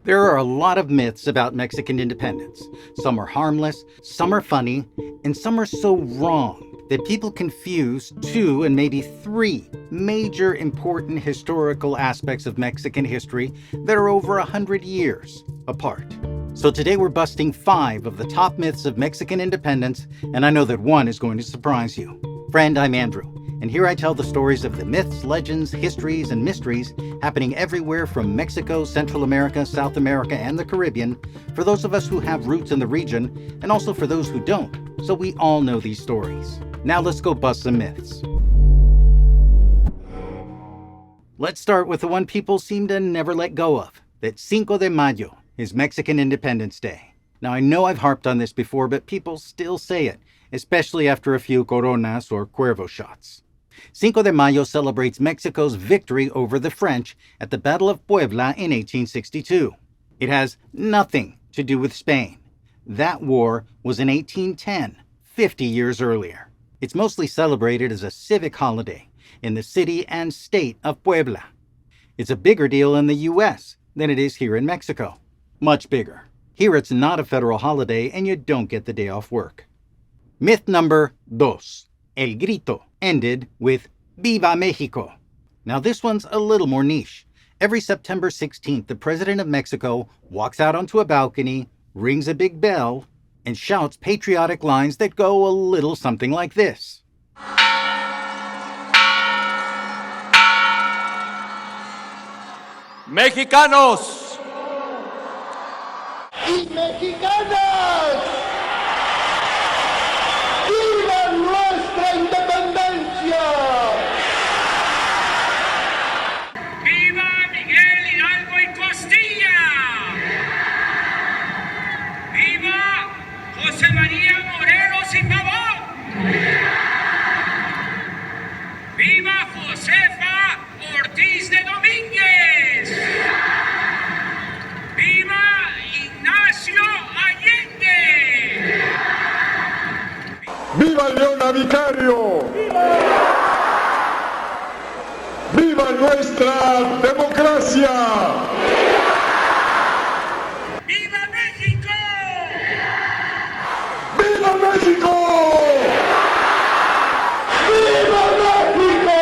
There are a lot of myths about Mexican independence. Some are harmless, some are funny, and some are so wrong that people confuse two and maybe three major important historical aspects of Mexican history that are over 100 years apart. So today we're busting 5 of the top myths of Mexican independence, and I know that one is going to surprise you. Friend, I'm Andrew, and here I tell the stories of the myths, legends, histories, and mysteries happening everywhere from Mexico, Central America, South America, and the Caribbean, for those of us who have roots in the region, and also for those who don't, so we all know these stories. Now let's go bust some myths. Let's start with the one people seem to never let go of, that Cinco de Mayo is Mexican Independence Day. Now I know I've harped on this before, but people still say it, especially after a few coronas or cuervo shots. Cinco de Mayo celebrates Mexico's victory over the French at the Battle of Puebla in 1862. It has nothing to do with Spain. That war was in 1810, 50 years earlier. It's mostly celebrated as a civic holiday in the city and state of Puebla. It's a bigger deal in the US than it is here in Mexico. Much bigger. Here it's not a federal holiday and you don't get the day off work. Myth number 2. El Grito ended with Viva México. Now this one's a little more niche. Every September 16th, the president of Mexico walks out onto a balcony, rings a big bell, and shouts patriotic lines that go a little something like this. Mexicanos y mexicanas, ¡viva nuestra independencia! ¡Viva Miguel Hidalgo y Costilla! ¡Viva José María Morelos y Pavón! ¡Viva Josefa Ortiz de Domínguez! ¡Viva Ignacio Allende! ¡Viva Leona Vicario! ¡Viva nuestra democracia! ¡Viva México! ¡Viva México! ¡Viva México!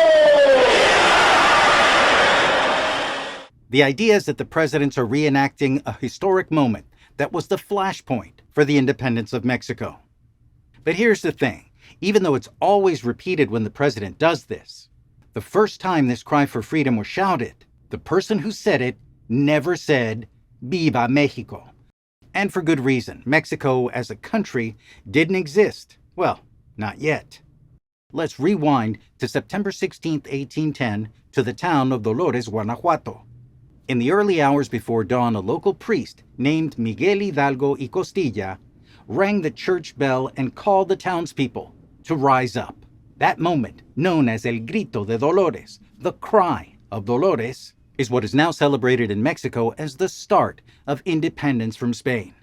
The idea is that the presidents are reenacting a historic moment that was the flashpoint for the independence of Mexico. But here's the thing, even though it's always repeated when the president does this, the first time this cry for freedom was shouted, the person who said it never said, Viva México. And for good reason. Mexico as a country didn't exist. Well, not yet. Let's rewind to September 16, 1810, to the town of Dolores, Guanajuato. In the early hours before dawn, a local priest named Miguel Hidalgo y Costilla rang the church bell and called the townspeople to rise up. That moment, known as El Grito de Dolores, the cry of Dolores, is what is now celebrated in Mexico as the start of independence from Spain.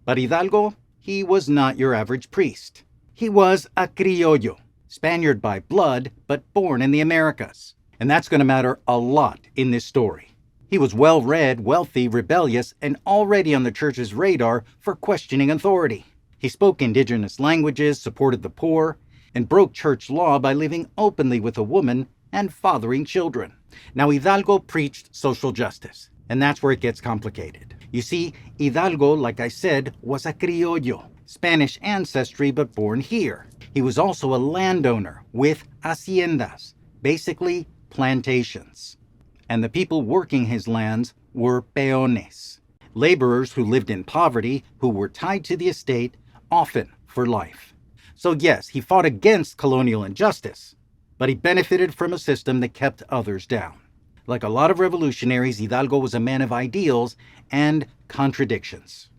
But Hidalgo, he was not your average priest. He was a criollo, Spaniard by blood, but born in the Americas. And that's going to matter a lot in this story. He was well-read, wealthy, rebellious, and already on the church's radar for questioning authority. He spoke indigenous languages, supported the poor, and broke church law by living openly with a woman and fathering children. Now, Hidalgo preached social justice, and that's where it gets complicated. You see, Hidalgo, like I said, was a criollo, Spanish ancestry but born here. He was also a landowner with haciendas, basically plantations. And the people working his lands were peones, laborers who lived in poverty, who were tied to the estate, often for life. So yes, he fought against colonial injustice, but he benefited from a system that kept others down. Like a lot of revolutionaries, Hidalgo was a man of ideals and contradictions.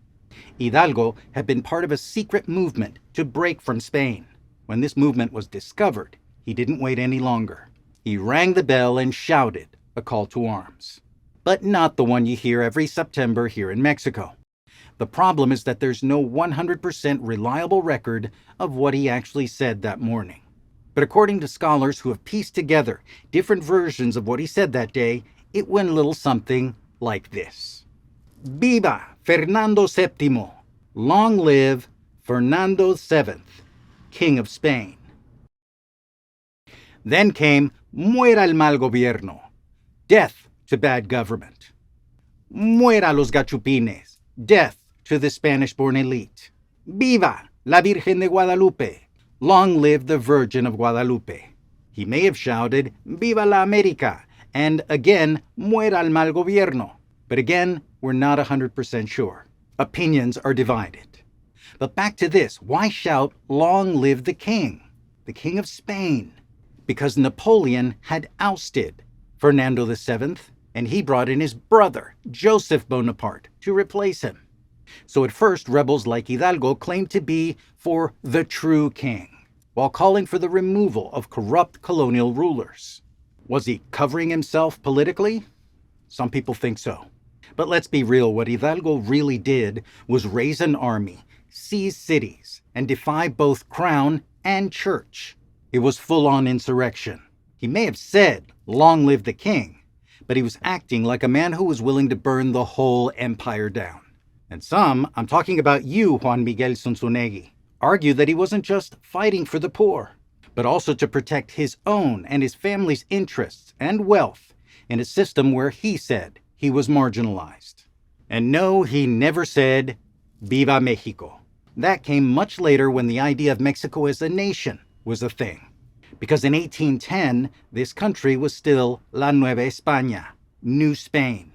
Hidalgo had been part of a secret movement to break from Spain. When this movement was discovered, he didn't wait any longer. He rang the bell and shouted a call to arms. But not the one you hear every September here in Mexico. The problem is that there's no 100% reliable record of what he actually said that morning. But according to scholars who have pieced together different versions of what he said that day, it went a little something like this. Viva Fernando VII! Long live Fernando VII, King of Spain. Then came Muera el mal gobierno, death to bad government. Muera los gachupines, death to the Spanish-born elite. Viva la Virgen de Guadalupe, long live the Virgin of Guadalupe. He may have shouted, Viva la América, and again, Muera el mal gobierno. But again, we're not 100% sure. Opinions are divided. But back to this, why shout, long live the king of Spain? Because Napoleon had ousted Fernando VII, and he brought in his brother, Joseph Bonaparte, to replace him. So at first, rebels like Hidalgo claimed to be for the true king, while calling for the removal of corrupt colonial rulers. Was he covering himself politically? Some people think so. But let's be real, what Hidalgo really did was raise an army, seize cities, and defy both crown and church. It was full-on insurrection. He may have said, long live the king, but he was acting like a man who was willing to burn the whole empire down. And some, I'm talking about you, Juan Miguel Zunzunegui, argue that he wasn't just fighting for the poor, but also to protect his own and his family's interests and wealth in a system where he said he was marginalized. And no, he never said, Viva Mexico. That came much later when the idea of Mexico as a nation was a thing. Because in 1810, this country was still La Nueva España, New Spain.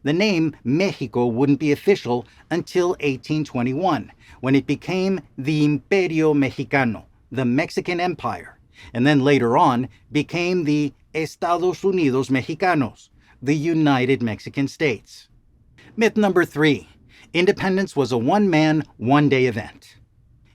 The name Mexico wouldn't be official until 1821, when it became the Imperio Mexicano, the Mexican Empire, and then later on became the Estados Unidos Mexicanos, the United Mexican States. Myth number 3. Independence was a one-man, one-day event.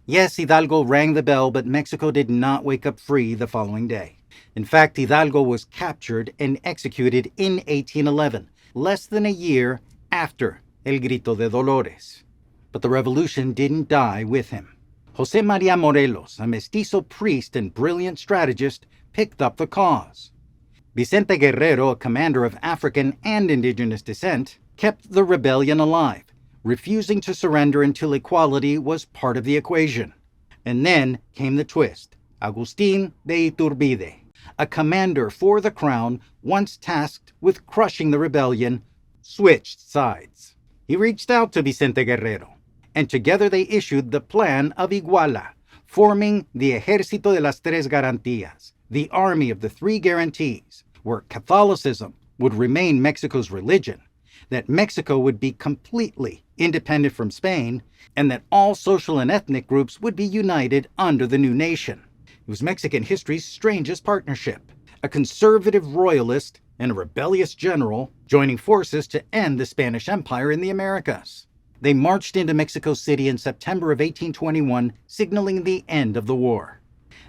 Yes, Hidalgo rang the bell, but Mexico did not wake up free the following day. In fact, Hidalgo was captured and executed in 1811, less than a year after El Grito de Dolores. But the revolution didn't die with him. José María Morelos, a mestizo priest and brilliant strategist, picked up the cause. Vicente Guerrero, a commander of African and indigenous descent, kept the rebellion alive, refusing to surrender until equality was part of the equation. And then came the twist. Agustín de Iturbide, a commander for the crown once tasked with crushing the rebellion, switched sides. He reached out to Vicente Guerrero, and together they issued the Plan of Iguala, forming the Ejército de las Tres Garantías, the Army of the Three Guarantees, where Catholicism would remain Mexico's religion, that Mexico would be completely independent from Spain, and that all social and ethnic groups would be united under the new nation. It was Mexican history's strangest partnership, a conservative royalist and a rebellious general joining forces to end the Spanish Empire in the Americas. They marched into Mexico City in September of 1821, signaling the end of the war.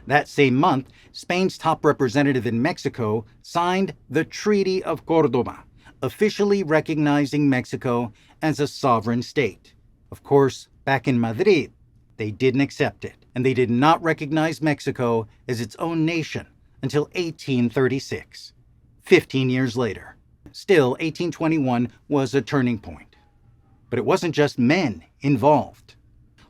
That same month, Spain's top representative in Mexico signed the Treaty of Córdoba, officially recognizing Mexico as a sovereign state. Of course, back in Madrid, they didn't accept it, and they did not recognize Mexico as its own nation until 1836, 15 years later. Still, 1821 was a turning point. But it wasn't just men involved.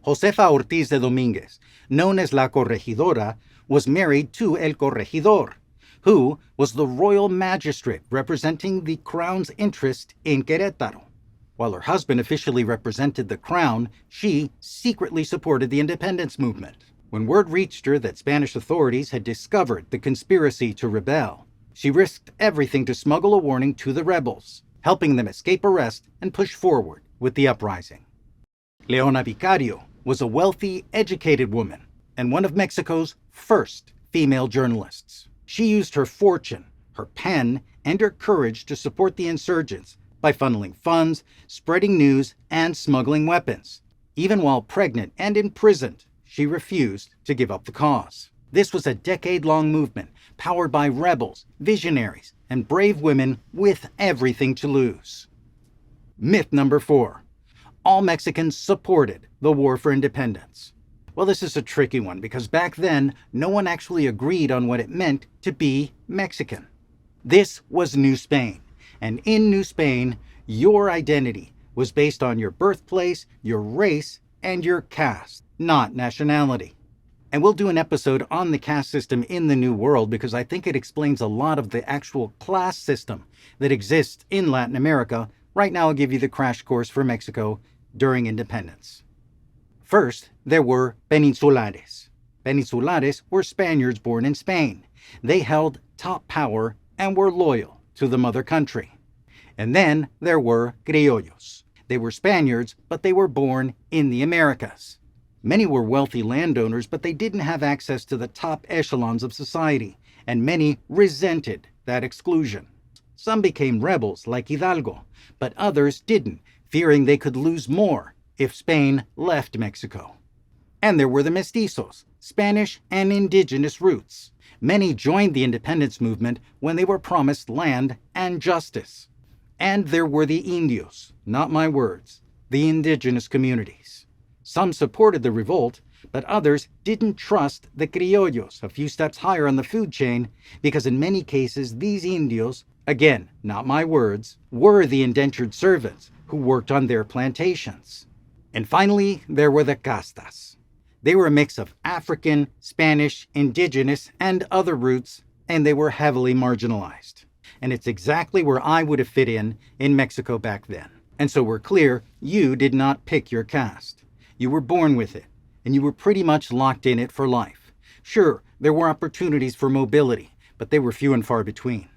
Josefa Ortiz de Domínguez, known as La Corregidora, was married to El Corregidor, who was the royal magistrate representing the crown's interest in Querétaro. While her husband officially represented the crown, she secretly supported the independence movement. When word reached her that Spanish authorities had discovered the conspiracy to rebel, she risked everything to smuggle a warning to the rebels, helping them escape arrest and push forward with the uprising. Leona Vicario was a wealthy, educated woman and one of Mexico's first female journalists. She used her fortune, her pen, and her courage to support the insurgents by funneling funds, spreading news, and smuggling weapons. Even while pregnant and imprisoned, she refused to give up the cause. This was a decade-long movement powered by rebels, visionaries, and brave women with everything to lose. Myth number 4. All Mexicans supported the war for independence. Well, this is a tricky one because back then, no one actually agreed on what it meant to be Mexican. This was New Spain, and in New Spain, your identity was based on your birthplace, your race, and your caste, not nationality. And we'll do an episode on the caste system in the New World because I think it explains a lot of the actual class system that exists in Latin America. Right now I'll give you the crash course for Mexico during independence. First, there were peninsulares. Peninsulares were Spaniards born in Spain. They held top power and were loyal to the mother country. And then there were criollos. They were Spaniards, but they were born in the Americas. Many were wealthy landowners, but they didn't have access to the top echelons of society, and many resented that exclusion. Some became rebels, like Hidalgo, but others didn't, fearing they could lose more if Spain left Mexico. And there were the mestizos, Spanish and indigenous roots. Many joined the independence movement when they were promised land and justice. And there were the indios, not my words, the indigenous communities. Some supported the revolt, but others didn't trust the criollos, a few steps higher on the food chain, because in many cases these indios, again, not my words, were the indentured servants who worked on their plantations. And finally, there were the castas. They were a mix of African, Spanish, indigenous, and other roots, and they were heavily marginalized. And it's exactly where I would have fit in Mexico back then. And so we're clear, you did not pick your caste. You were born with it, and you were pretty much locked in it for life. Sure, there were opportunities for mobility, but they were few and far between.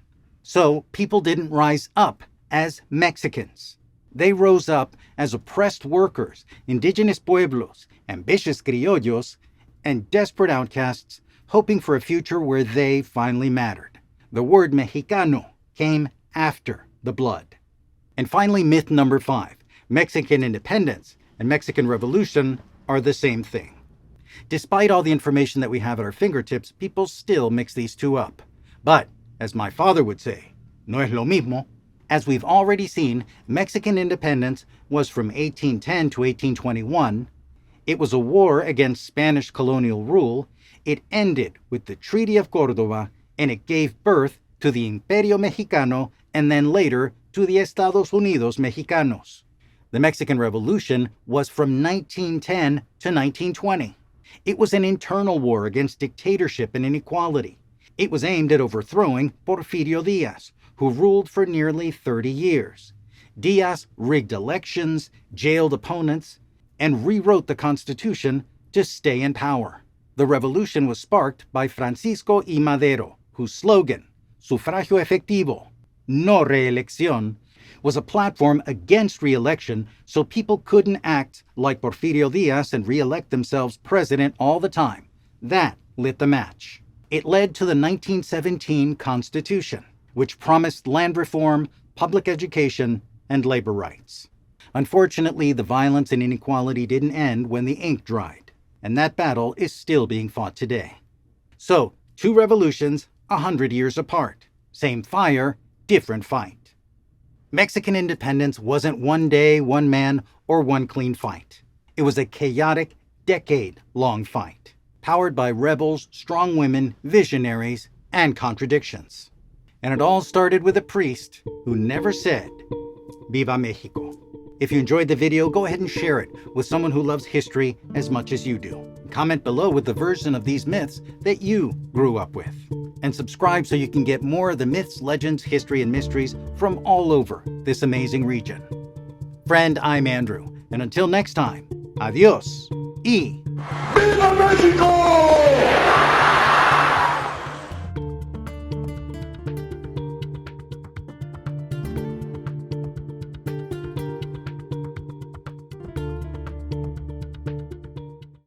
So people didn't rise up as Mexicans. They rose up as oppressed workers, indigenous pueblos, ambitious criollos, and desperate outcasts, hoping for a future where they finally mattered. The word Mexicano came after the blood. And finally, myth number 5. Mexican independence and Mexican Revolution are the same thing. Despite all the information that we have at our fingertips, people still mix these two up. But, as my father would say, no es lo mismo. As we've already seen, Mexican independence was from 1810 to 1821. It was a war against Spanish colonial rule. It ended with the Treaty of Córdoba, and it gave birth to the Imperio Mexicano and then later to the Estados Unidos Mexicanos. The Mexican Revolution was from 1910 to 1920. It was an internal war against dictatorship and inequality. It was aimed at overthrowing Porfirio Díaz, who ruled for nearly 30 years. Díaz rigged elections, jailed opponents, and rewrote the Constitution to stay in power. The revolution was sparked by Francisco y Madero, whose slogan, Sufragio efectivo, no reelección, was a platform against re-election so people couldn't act like Porfirio Díaz and re-elect themselves president all the time. That lit the match. It led to the 1917 Constitution, which promised land reform, public education, and labor rights. Unfortunately, the violence and inequality didn't end when the ink dried, and that battle is still being fought today. So, 2 revolutions, 100 years apart. Same fire, different fight. Mexican independence wasn't one day, one man, or one clean fight. It was a chaotic, decade-long fight, powered by rebels, strong women, visionaries, and contradictions. And it all started with a priest who never said, Viva México. If you enjoyed the video, go ahead and share it with someone who loves history as much as you do. Comment below with the version of these myths that you grew up with. And subscribe so you can get more of the myths, legends, history, and mysteries from all over this amazing region. Friend, I'm Andrew, and until next time, adios y ¡Viva México!